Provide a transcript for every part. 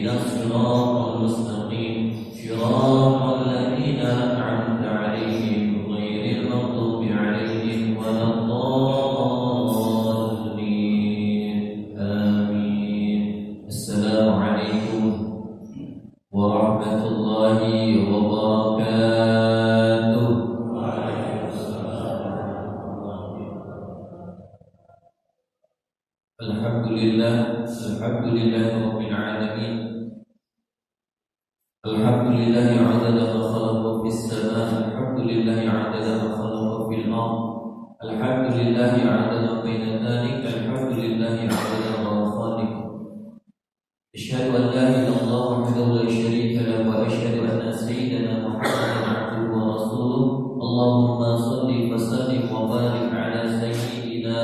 اهدنا الصراط المستقيم صراط الذين أنعمت عليهم غير المغضوب عليهم ولا الضالين آمين. السلام عليكم ورحمة الله وبركاته. Alhamdulillah Rabbil Alamin. Alhamdulillah adada ma khalaqa fis sama'. Alhamdulillah adada ma khalaqa fil ard. Alhamdulillah adada baina dhalika. Alhamdulillah adada ma khaliq. Asyhadu an la ilaha illallah wahdahu la syarika lahu wa asyhadu anna sayyidana Muhammadan abduhu wa rasuluh. Allahumma shalli wa sallim wa barik ala sayyidina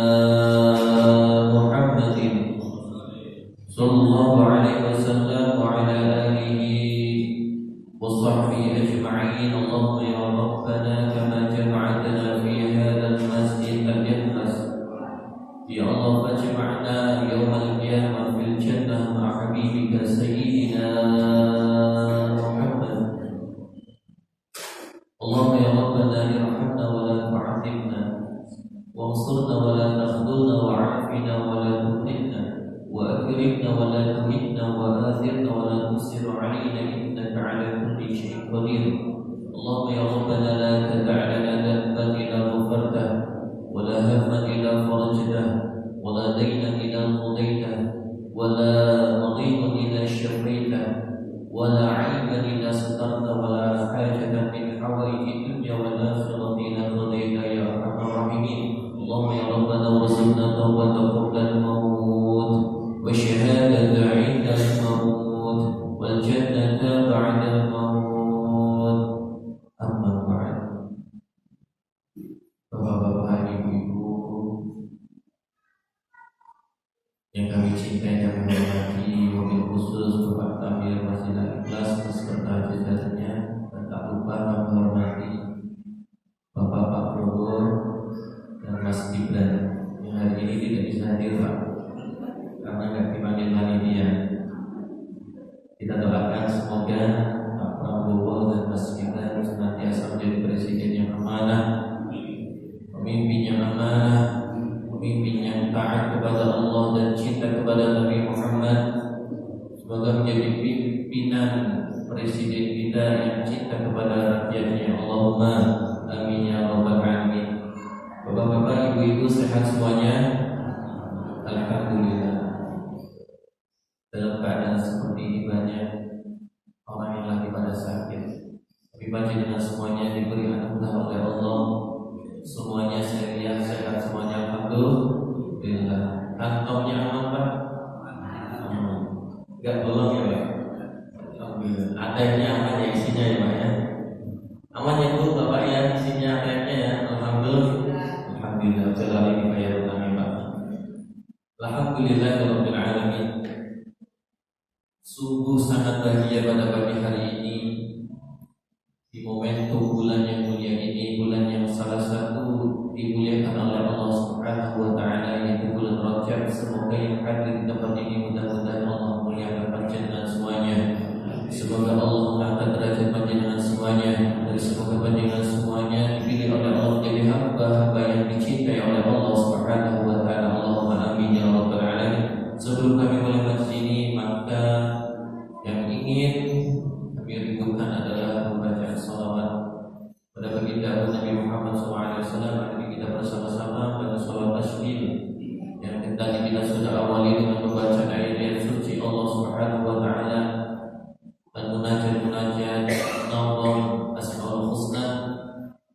sallallahu alaihi wasallam wa ala alihi wa sahbihi ajma'in. Allahumma ya Rabbana kama jama'atana fi hadzal masjid al-muqaddas, ya Allah fajma'na yawmal qiyamah fil jannah ma'a habibika sayyidina Muhammad. Allahumma ya Rabbana irhamna wa la tu'adzibna wansurna wa la takhdhulna wa'afina wa la tuhdina وأكرمنا ولا تهنا وآثرنا ولا تسر علينا إنك على كل شيء قدير. اللهم يا ربنا لا تدع لنا ذنبا إلا غفرته ولا هما إلا فرجته ولا دينا إلا قضيته ولا مريضا إلا شفيته ولا عيبا إلا سترته ولا حاجة من حوائج الدنيا والآخرة إلا قضيتها يا أرحم الراحمين. اللهم يا ربنا وارزقنا توبة قبل الموت والشهادة عند الموت والجنة بعد الموت. أما بعد. Bapak-bapak, ibu-ibu yang kami cintai dan menghormati, wabil khusus Bapak Tamir Masjid Al-Ikhlas beserta jajarannya, dan tak lupa kami menghormati Bapak Pak Progor dan Mas Gibran yang hari ini tidak bisa hadir, Pak, karena nggak dipanggil panitia. Kita doakan semoga Pak Prabowo dan Mas Gibran senantiasa menjadi presiden yang amanah, pemimpin yang amanah, pemimpin yang taat kepada Allah dan cinta kepada Nabi Muhammad. Semoga menjadi pimpinan presiden kita yang cinta kepada rakyatnya. Allahumma amin ya rabbal alamin. Bapak-bapak, ibu-ibu sehat semuanya? Alhamdulillah. Dalam keadaan seperti ini banyak orang yang lagi pada sakit, tapi panjenengan semuanya diberi anugerah oleh Allah. Semuanya saya lihat sehat semuanya, alhamdulillah. Kantongnya aman, Pak? Enggak bolong ya, Pak? Alhamdulillah. ATM-nya aman ya isinya ya, Pak ya? Aman ya Bu, Bapak ya isinya ATM-nya ya? Alhamdulillah. Alhamdulillah. Jalali dibayar utangnya, Pak. Alhamdulillah rabbil alamin. Sungguh sangat bahagia pada pagi hari ini di momentum bulan yang mulia ini, bulan yang salah satu dimuliakan oleh Allah Subhanahu wa taala, yaitu bulan Rajab. Semoga yang hadir di tempat ini mudah-mudahan Allah memuliakan panjenengan semuanya. Semoga Allah mengangkat derajat panjenengan semuanya, dan semoga panjenengan semuanya dipilih oleh Allah menjadi hamba-hamba yang dicintai oleh Allah Subhanahu wa taala. Allahumma amin ya rabbal alamin. Sebelum kami mulai majlis ini, maka yang ingin kami rindukan adalah pembacaan salawat pada baginda Nabi Muhammad SAW. Mari kita bersama-sama pada salawat tasbih yang tadi kita sudah awali dengan membaca ayat-ayat suci Allah Subhanahu wa taala dan munajat-munajat nazam Asmaul Husna,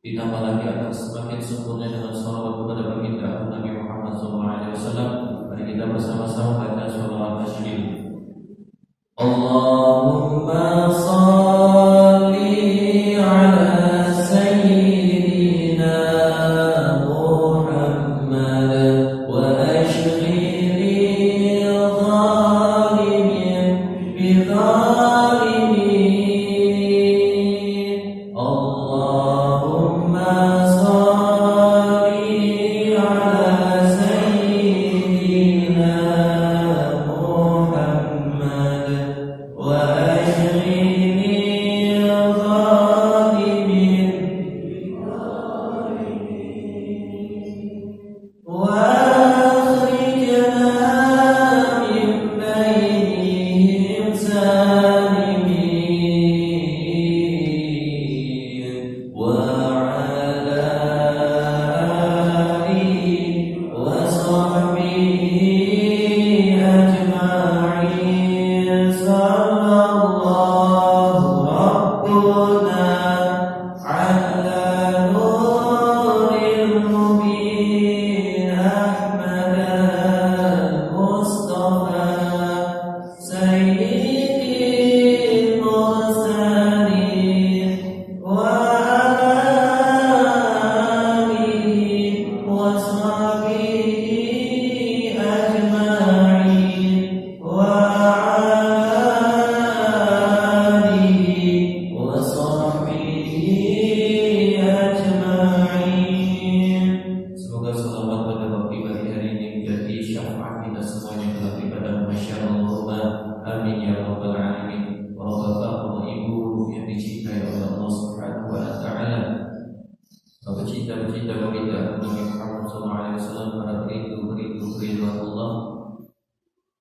ditambah lagi akan semakin sempurna dengan salawat kepada baginda Nabi Muhammad SAW. Mari kita bersama-sama baca salawat tasbih. Allahumma salli ala sayyidina Muhammad wa ashghili zalimin bi zalimin. Allahumma salli ala sayyidina Muhammad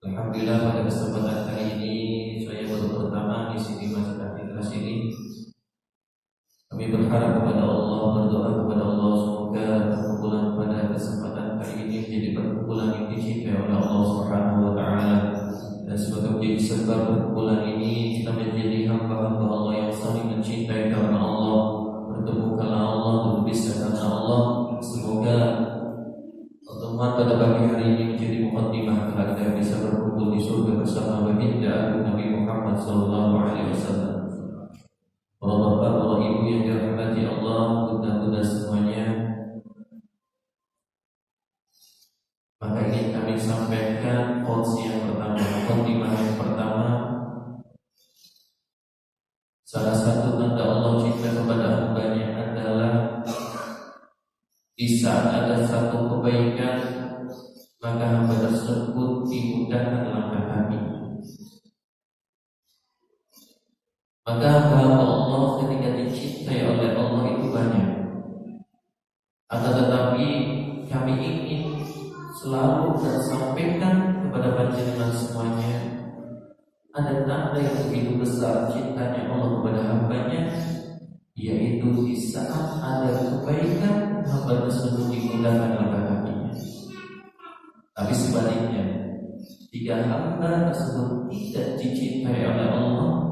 Alhamdulillah pada kesempatan kali ini saya baru pertama di sini masjid Al-Ikhlas ini. Kami berharap kepada Allah, berdoa kepada Allah semoga perkumpulan pada kesempatan kali ini menjadi perkumpulan yang dicintai oleh Allah Subhanahu wa taala, dan semoga menjadi sebab perkumpulan ini kita menjadi hamba-hamba Allah yang saling mencintai karena Allah, bertemu karena Allah, berbisa karena Allah. Semoga pertemuan pada pagi hari ini menjadi muqaddimah agar kita bisa berkumpul di surga bersama baginda Nabi Muhammad sallallahu alaihi wasallam. Para bapak, para ibu yang dirahmati Allah, bunda-bunda semuanya, maka ingin kami sampaikan quotes yang pertama, muqaddimah yang pertama. Salah satu tanda Allah cinta kepada hambanya adalah di saat ada satu kebaikan, maka hamba tersebut dimudahkan langkah kami. Maka hamba Allah ketika dicintai oleh Allah itu banyak. Akan tetapi kami ingin selalu sampaikan kepada panjenengan semuanya, ada tanda yang begitu besar cintanya Allah kepada hambanya, yaitu di saat ada kebaikan hamba tersebut dimudahkan langkah kakinya. Tapi sebaliknya, jika hamba tersebut tidak dicintai oleh Allah,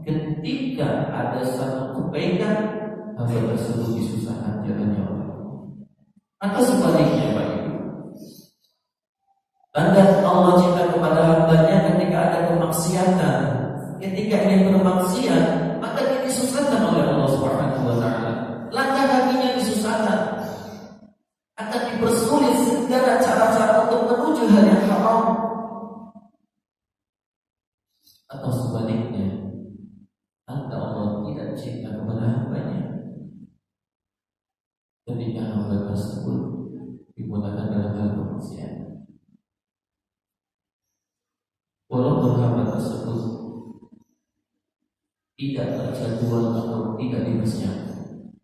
ketika ada satu kebaikan hamba tersebut disusahkan jalannya oleh Allah. Atau sebaliknya, Pak Ibu, tanda Allah cinta kepada hambanya ketika ada kemaksiatan. Ketika ingin bermaksiat, maka dia disusahkan oleh Allah Subhanahu wa taala. Langkah kakinya disusahkan, akan dipersulit segala cara-cara untuk menuju hal yang haram. Atau sebaliknya, tanda Allah tidak cinta kepada hambanya ketika hamba tersebut dimudahkan dalam hal kemaksiatan. Walaupun hamba tersebut tidak terjadwal atau tidak dipersiapkan.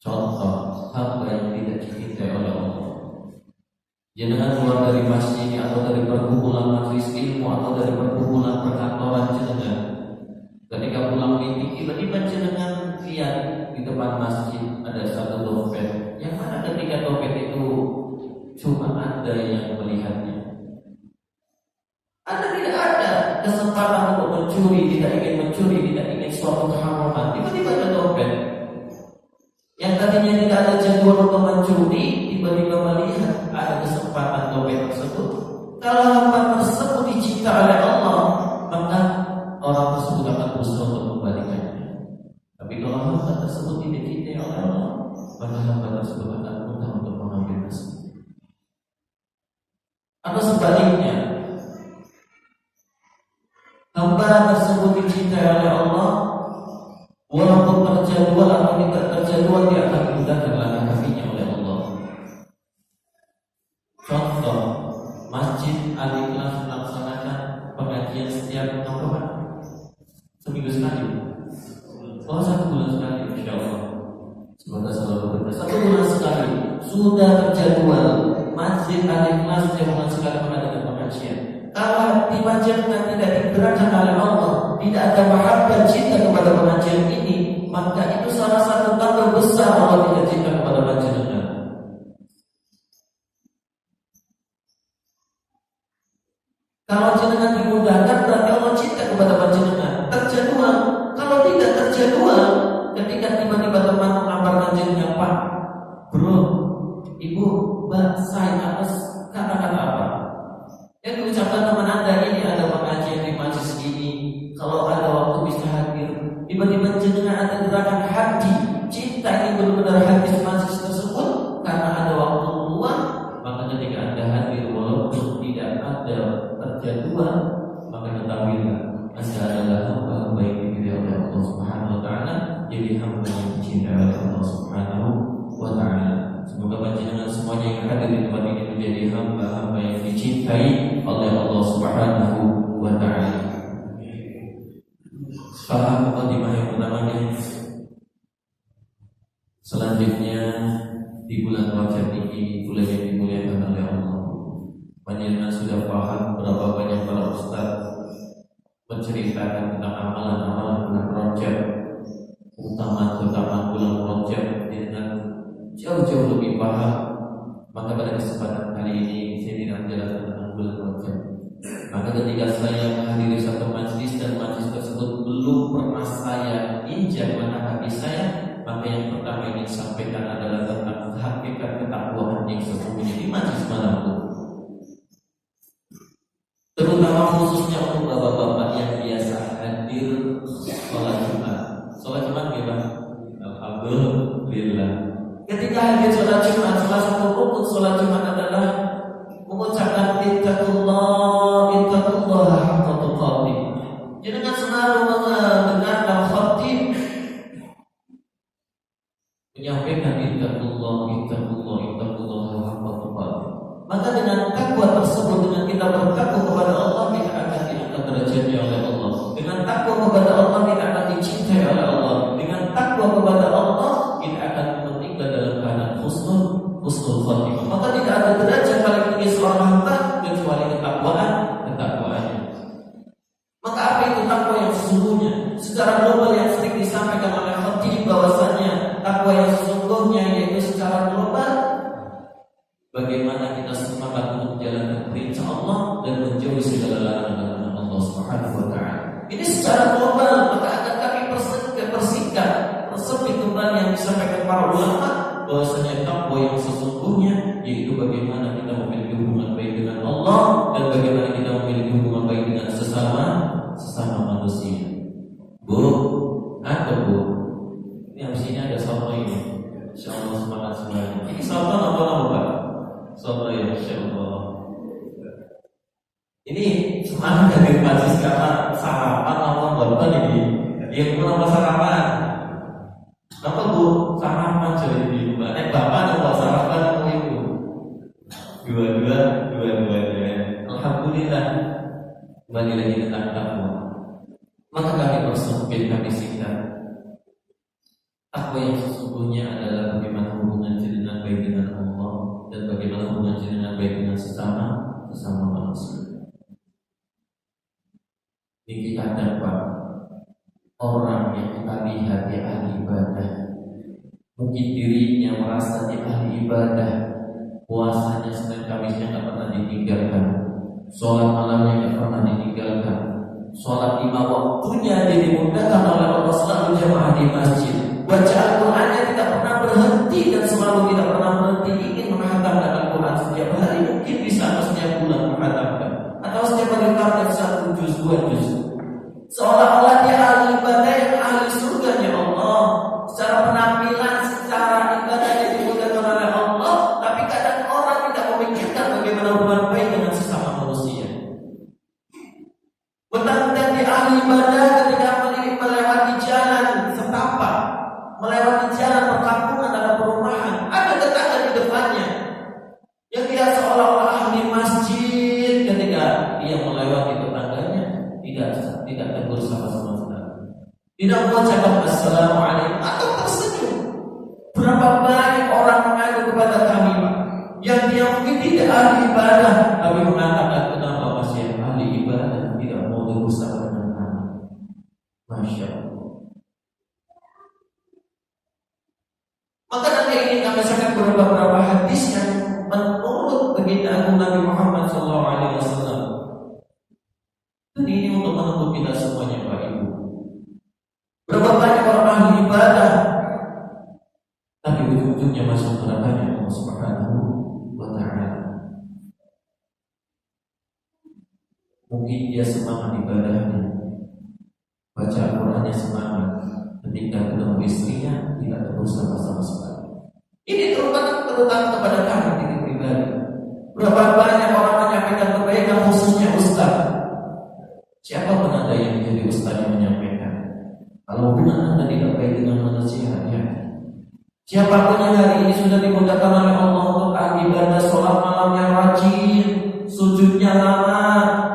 Contoh, hamba yang tidak dicintai oleh Allah. Jangan keluar dari masjid atau dari perkumpulan majelis ilmu atau dari perkumpulan perkantoran jenengan. Ketika pulang meeting, tiba-tiba jenengan lihat di depan masjid ada satu dompet. Yang mana ketika dompet itu cuma ada yang melihatnya. Anda tidak ada kesempatan untuk mencuri, tidak ingin mencuri, tidak ingin suatu keharaman. Tiba-tiba ada dompet. Yang tadinya tidak ada jadwal untuk mencuri, tiba-tiba melihat ada kesempatan dompet tersebut. Kalau hamba tersebut dicinta oleh Allah, maka orang tersebut akan berusaha untuk membalikannya. Tapi kalau hamba tersebut tidak dicintai oleh Allah, maka hamba tersebut akan mudah untuk mengambil tersebut. Atau sebaliknya, hamba tersebut dicintai oleh Allah, walaupun terjadwal atau tidak terjadwal, dia akan dimudahkan langkah kakinya oleh Allah. Contoh, Masjid Al-Ikhlas melaksanakan pengajian setiap Seminggu sekali. Oh, 1 bulan sekali, Insya Allah. Semoga selalu berkah. 1 bulan sekali sudah terjadwal masjid Al-Ikhlas yang bulan sekali mengadakan pengajian. Kalau di panjenengan tidak digerakkan oleh Allah, tidak ada mahabbah cinta kepada pengajian ini, maka itu salah satu tanda besar Allah tidak cinta kepada panjenengan. Kalau jenengan dimudahkan berarti Allah cinta kepada panjenengan. Terjadwal. Kalau tidak terjadwal, ketika tiba-tiba teman mengabarkan jenengan, Pak, Bro, Ibu, Mbak, saya harus kata-kata apa? Yang diucapkan teman Anda ini ada pengajian di majelis ini. Kalau ada waktu bisa hadir. Tiba-tiba jenengan ada gerakan hati, cinta ini benar-benar hadir majelis tersebut karena ada waktu luang. Maka ketika Anda hadir walaupun tidak ada terjadwal, maka ketahuilah Anda adalah hamba yang dipilih oleh Allah Subhanahu wa taala, jadi hamba yang dicintai oleh Allah Subhanahu wa taala. Semoga panjenengan semuanya yang hadir di tempat ini menjadi hamba-hamba yang dicintai oleh Allah Subhanahu wa taala. Faham mukadimah yang pertamanya. Selanjutnya di bulan Rajab ini, bulan yang dimuliakan oleh Allah, panjenengan sudah paham berapa banyak para ustaz menceritakan tentang amalan-amalan bulan Rajab, utama bulan Rajab dengan jauh-jauh lebih paham. Maka pada kesempatan kali ini saya tidak menjelaskan tentang bulan Rajab. Maka ketika saya menghadiri satu majlis dan majlis tersebut belum pernah saya injak mana hati saya, maka yang pertama ingin sampaikan adalah tentang hakikat ketakwaan yang sesungguhnya di majlis manapun, terutama khususnya untuk bapak-bapak yang biasa hadir sholat Jumat. Sholat Jumat gimana? Alhamdulillah. Ketika hadir sholat Jumat, salah satu rukun sholat Jumat adalah mengucapkan ittaqullah haqqa tuqatih. Jangan selalu mendengarkan khatib menyampaikan ittaqullah haqqa tuqatih. Maka dengan takwa tersebut, dengan kita bertakwa kepada Allah, kita akan diangkat derajatnya oleh Allah. Dengan takwa kepada Allah, kita akan dicintai oleh Allah. Dengan takwa kepada Allah, kita akan meninggal dalam keadaan husnul khatimah. Maka tidak ada derajat paling tinggi seorang hamba kecuali ketakwaannya. Maka apa itu takwa yang sesungguhnya? Secara global yang sering disampaikan oleh khatib bahwasanya takwa yang sesungguhnya yaitu secara global bagaimana kita semangat untuk menjalankan perintah Allah dan menjauhi segala larangan Allah Subhanahu wa taala. Ini secara global, maka akan kami persingkat persempit kembali yang disampaikan para ulama bahwasanya takwa yang sesungguhnya yaitu bagaimana kita memiliki hubungan baik dengan Allah dan bagaimana kita memiliki hubungan baik dengan sesama manusia. Bu, atau Bu, ini habis ini ada soto ini. Insyaallah semangat semuanya. Ini soto apa Pak? Soto ya, insyaallah. Ini semangat dari majlis karena sarapan apa buatan ini? Yang pertama sarapan. Apa Bu? Sarapan jadi di rumah. Bapak atau sarapan atau ibu? Dua-duanya. Alhamdulillah. Kembali lagi tentang takwa. Maka kami bersempit, kami singkat. Takwa yang sesungguhnya adalah bagaimana hubungan jenengan baik dengan Allah dan bagaimana hubungan jenengan baik dengan sesama manusia. Ini kita dapat orang yang kita lihat di ahli ibadah, mungkin dirinya merasa di ahli ibadah, puasanya Senin Kamisnya tidak pernah ditinggalkan, sholat malamnya tidak pernah ditinggalkan, sholat 5 waktunya dimudahkan oleh Allah, selalu jamaah di masjid, baca Al-Qurannya tidak pernah berhenti dan selalu tidak pernah berhenti ingin menghatamkan Al-Quran setiap hari, mungkin bisa setiap bulan menghatamkan atau setiap hari target 1 juz 2 juz. Seolah-olah dia ahli ibadah yang ahli surganya Allah. Secara penampilan, secara ibadahnya dimudahkan oleh Allah, tapi kadang orang tidak memikirkan bagaimana hubungan baik dengan sesama manusia. Mentang-mentang dia ahli ibadah ketika melewati jalan setapak, melewati jalan perkampungan atau perumahan, ada tetangga di depannya yang dia seolah-olah ahli masjid, ketika dia melewati tetangganya tidak tegur sama sekali. tidak mengucapkan assalamualaikum atau tersenyum. Berapa banyak orang mengadu kepada kami, Pak, yang dia mungkin tidak ahli ibadah, tapi mengatakan kenapa masih ahli ibadah tidak mau berusaha dengan kami. Masya Allah. Maka nanti ini kami sangat beberapa hadis yang menurut baginda Agung Nabi Muhammad SAW. Dan ini untuk menuntut kita semuanya, Pak Ibu. Berapa banyak orang ahli ibadah, tapi ujung-ujungnya masuk nerakanya Allah Subhanahu wa Ta'ala. Mungkin dia semangat ibadahnya, baca Al-Qurannya semangat, ketika ketemu istrinya tidak berusaha sama sekali. Ini terutama kepada kami diri pribadi. Berapa banyak orang menyampaikan kebaikan, khususnya ustaz. Siapa pun Anda yang menjadi ustaz yang menyampaikan, kalau benar Anda tidak baik dengan manusia, ya. Siapapun yang hari ini sudah dimudahkan oleh Allah untuk ibadah sholat malam yang rajin, sujudnya lama,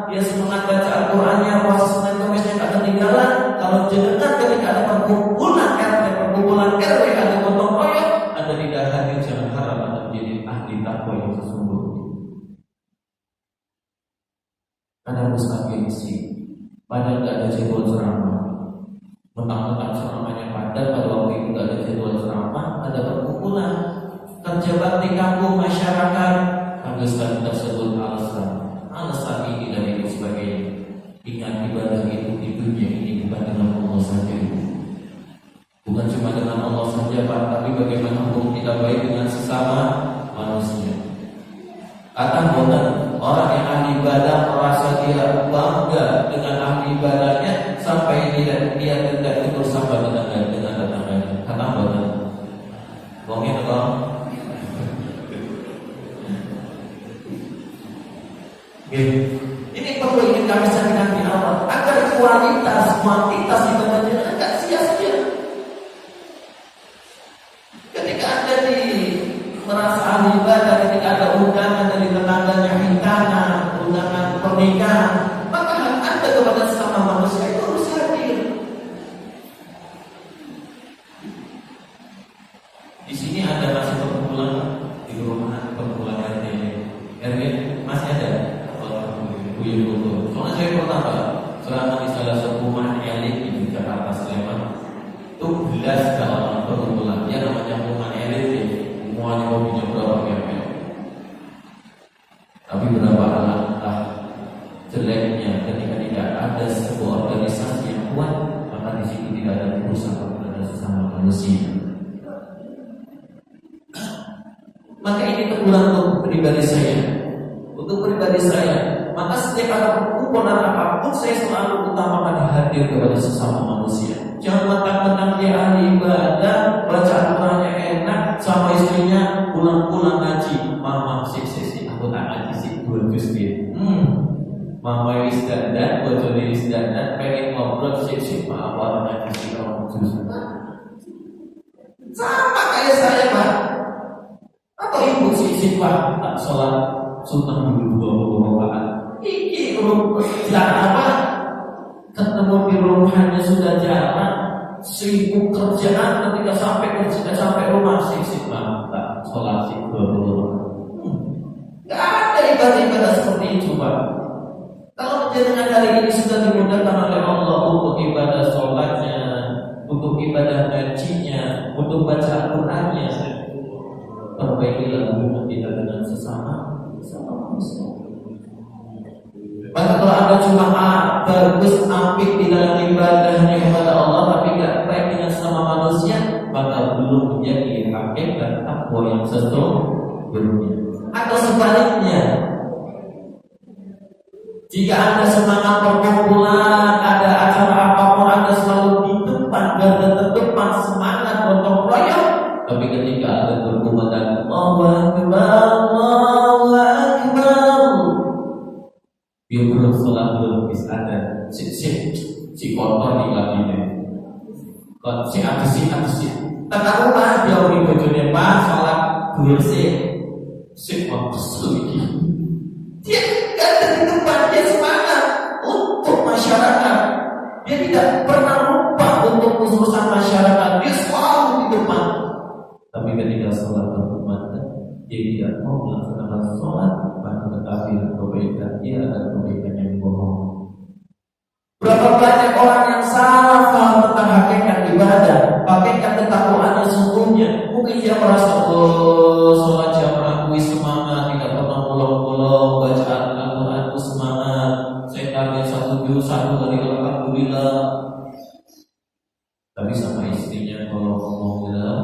dia semangat baca Al-Qurannya, puasa Senin Kemisnya tak ketinggalan. Kalau jenengan ketika ada perkumpulan RW ada gotong royong, Anda tidak hadir, jangan harap Anda menjadi ahli takwa yang sesungguhnya. Ada ustaz gengsi, padahal tidak ada jadwal ceramah. Mentang-mentang ceramahnya padat, pada waktu itu tidak ada jadwal ceramah, ada perkumpulan kerja bakti kampung masyarakat. Ustaz tersebut alasan ini dan itu sebagainya. Ingat ibadah itu di dunia ini bukan dengan Allah saja, bukan cuma dengan Allah saja, Pak, tapi bagaimana hukum kita baik dengan sesama manusia. Kata orang yang ahli ibadah merasa dia bangga dengan ahli ibadahnya sampai dia tidak tidur sama dengan tetangganya. Kata boten, bohongin dong. Ini perlu ingin kami sampaikan di awal agar kuantitas ibadahnya tidak sia-sia. Ketika Anda merasa ahli ibadah, ketika ada undangan dari tetangganya hitanan, undangan pernikahan, maka hak Anda kepada sesama manusia itu harus hadir. Di sini ada masih perkumpulan di rumah perkumpulan RW masih ada. Soalnya saya pernah selama di salah satu rumah elit di Jakarta Sleman itu belas dalam perkumpulan, ya namanya rumah elit, semuanya hobinya berapa mepet. Tapi berapa alangkah jeleknya ketika tidak ada sebuah organisasi yang kuat, maka di situ tidak ada berusaha kepada sesama manusia. Maka ini teguran untuk pribadi saya. Maka setiap ada perkumpulan apapun, saya selalu utamakan hadir kepada sesama manusia. Jangan mentang-mentang dia ahli ibadah, baca Al-Qurannya enak, sama istrinya pulang-pulang ngaji. Mama sih, aku tak ngaji sih, 2 juz dia. Mama wis dandan, bojone wis dandan, pengen ngobrol sih, maaf orang ngaji sih kalau juz. Sama kayak saya, Pak. Atau ibu sih, Pak, tak sholat sunnah dulu 20 rakaat. Iki jarang apa? Ketemu di rumahnya sudah jarang, sibuk kerjaan, ketika sampai rumah sih tak sholat sih 20 rakaat. Gak ada ibadah seperti itu, Pak. Kalau jenengan hari ini sudah dimudahkan oleh Allah untuk ibadah sholatnya, untuk ibadah ngajinya, untuk baca Al-Qurannya, perbaikilah hubungan kita dengan sesama manusia. Maka kalau Anda cuma bagus apik di dalam ibadahnya kepada Allah tapi tidak baik dengan sesama manusia, maka belum menjadi hakikat takwa yang sesungguhnya. Atau sebaliknya, jika Anda semangat perkumpulan, ada acara apapun, Anda selalu di depan, garda terdepan, semangat gotong royong, tapi ketika Anda berkumandang Allahu Akbar, dia belum sholat belum bisa ada si kotor di lagi nih, si atas tak rumah dia udah bojone pas sholat dua si waktu lagi dia nggak ada di tempat, dia semangat untuk masyarakat, dia tidak pernah lupa untuk dia tidak mau melaksanakan sholat, maka kekafiran kebaikan dia adalah kebaikan yang bohong. Berapa banyak orang yang salah paham tentang hakikat ibadah, hakikat ketakwaan yang sesungguhnya. Mungkin dia merasa sholat jamaah aku semangat, tidak pernah pulang-pulang, bacaan Al-Quran aku semangat, saya target 1 juz 1 hari alhamdulillah. Tapi sama istrinya kalau ngomong bilang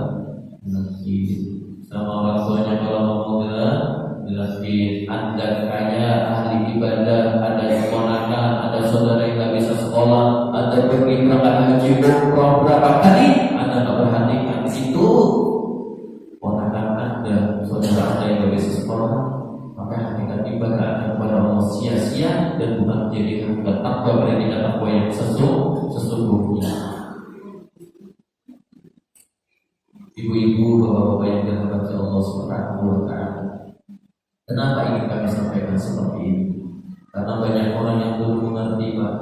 nanti, sama orang tuanya kalau ngomong bilang nanti. Anda kaya ahli ibadah, ada keponakan, ada saudara yang tak bisa sekolah, Anda pergi berangkat haji umroh berapa kali, Anda tak perhatikan itu ponakan Anda, saudara Anda yang tak bisa sekolah, maka hakikat ibadah Anda kepada Allah sia-sia dan bukan menjadi hakikat takwa predikat takwa yang sesungguhnya. Ibu-ibu, bapak-bapak yang dirahmati Allah Subhanahu wa taala. Kenapa ingin kami sampaikan seperti ini? Karena banyak orang yang belum mengerti, Pak.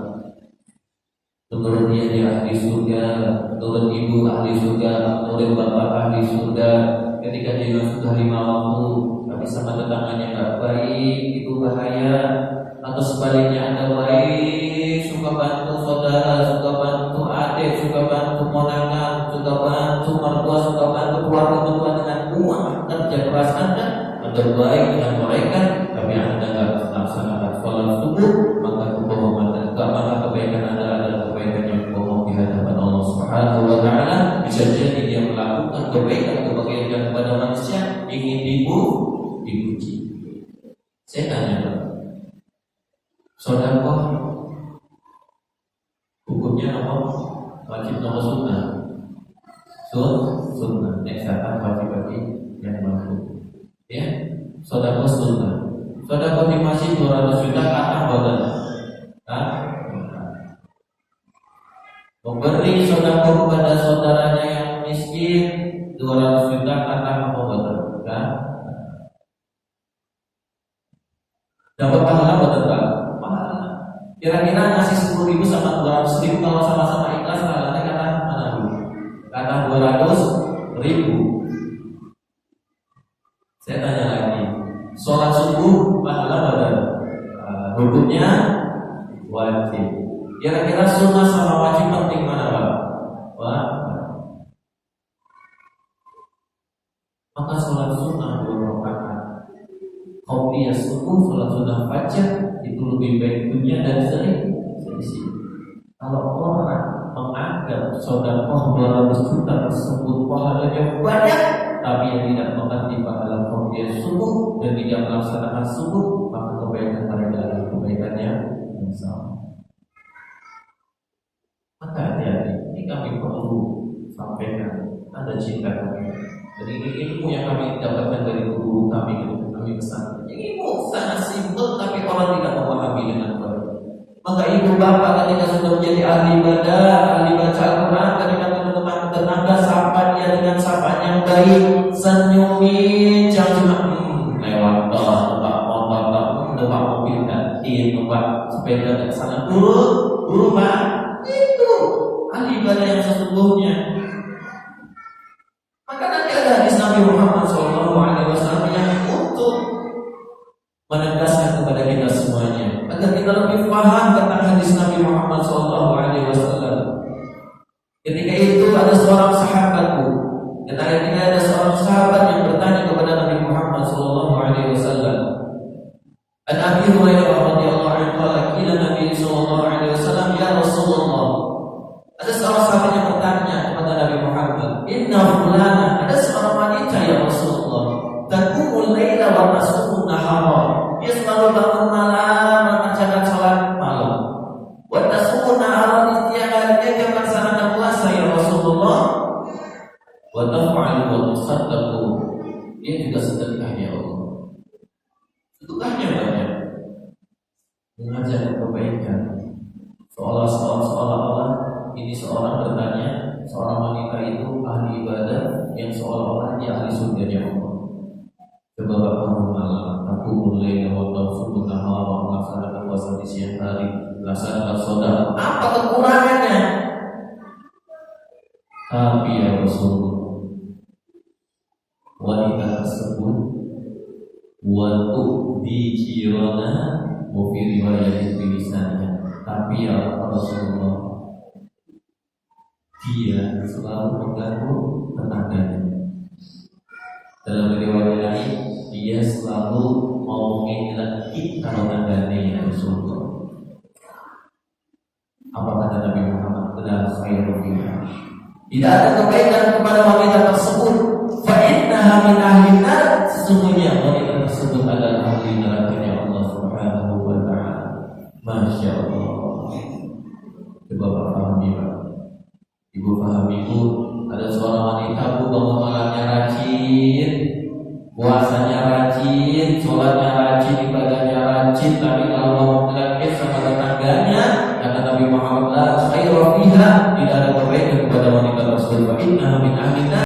Menurut dia ahli surga, menurut ibu ahli surga, menurut bapak ahli surga. Ketika dia sudah 5 waktu, tapi sama tetangganya nggak baik, itu bahaya. Atau sebaliknya Anda baik, suka bantu saudara, suka bantu adik, suka bantu ponakan, suka bantu mertua, suka bantu keluarga mertua dengan uang kerja keras Anda baik dengan mereka, tapi Anda nggak melaksanakan sholat subuh, maka kebohongan dan maka kebaikan Anda adalah kebaikan yang bohong di hadapan Allah Subhanahu wa taala. Bisa jadi dia melakukan kebaikan kepada manusia ingin dipuji. Saya tanya, sedekah hukumnya apa? Wajib atau sunnah? Sunnah. Yang kata wajib bagi yang mampu. Ya, sedekah sunnah. Sedekah di masjid 200 juta kata badan. Memberi sedekah kepada saudaranya yang miskin 200 juta kata apa badan? Dapat pahala badan tak? Pahala. Kira-kira ngasih 10.000 sama 200.000 kalau sama-sama ikhlas pahalanya kata mana dulu? Kata 200.000. Saya tanya lagi, sholat subuh pahala badan, hukumnya wajib. Kira-kira sunnah sama wajib penting mana, Pak? Maka sholat sunnah 2 rakaat, qobliyah subuh, sholat sunnah fajar itu lebih baik dunia dan selisih. Kalau orang menganggap sedekah 200 juta tersebut pahalanya banyak, tapi yang tidak mengerti pahala qobliyah subuh dan tidak melaksanakan subuh, maka kebaikan mereka adalah kebaikannya yang sama. Maka hati-hati, ini kami perlu sampaikan, ada cinta kami. Jadi ini ilmu yang kami dapatkan dari guru kami pesan. Ini ilmu sangat simpel, tapi orang tidak memahami dengan baik. Maka ibu bapak ketika sudah menjadi ahli ibadah, ahli baca Al-Quran, ketika teman-teman tenaga sapa dia dengan sapaan yang baik, senyumin, jangan cuma lewat tempat motor, tempat mobil ganti, tempat sepeda dan sana dulu Pak, itu ahli ibadah yang sesungguhnya. Maka nanti ada hadis Nabi Muhammad SAW yang untuk menegaskan kepada kita semuanya agar kita lebih paham tentang hadis Nabi Muhammad SAW. Ketika itu ada seorang sahabatku, ketika ada seorang sahabat yang bertanya kepada Nabi Muhammad SAW. An Abi Hurairah radhiyallahu anhu qala qila Nabi sallallahu alaihi wasallam ya Rasulullah. Ada seorang sahabat yang bertanya kepada Nabi Muhammad, inna fulana, ada seorang wanita ya Rasulullah, taqumul laila wa tasumun nahara. Dia selalu bangun malam mengerjakan salat malam. Wa tasumun nahara, istiadat dia melaksanakan puasa ya Rasulullah. Wa taf'alu wa tusaddaqu, dia juga sedekah ya Allah. Sedekahnya banyak, mengajarkan kebaikan. Seolah-olah ini seorang bertanya, seorang wanita itu ahli ibadah yang seolah-olah dia ahli surganya Allah. Coba bangun malam, aku mulai waktu subuh nahar, melaksanakan puasa di siang hari, melaksanakan sedekah. Apa kekurangannya? Tapi ya Rasulullah, wanita tersebut wa tu'di jirana wa fi riwayatin bilisannya. Tapi ya Rasulullah, dia selalu mengganggu tetangganya. Dalam riwayat lain, dia selalu mau mengingatkan tetangganya ya Rasulullah. Apa kata Nabi Muhammad? La khairu fiha. Tidak ada kebaikan kepada wanita tersebut. Fa innaha min ahli nar. Sesungguhnya wanita tersebut adalah ahli neraka Allah Subhanahu wa taala. Masya Allah. Coba Bapak pahami Pak. Ibu pahami Bu, ada seorang wanita Bu bangun malamnya rajin, puasanya rajin, sholatnya rajin, ibadahnya rajin, tapi kalau mau mengelakkan sama tetangganya, kata Nabi Muhammad, la khairu fiha, tidak ada kebaikan kepada wanita tersebut. Fa innaha min ahli nar.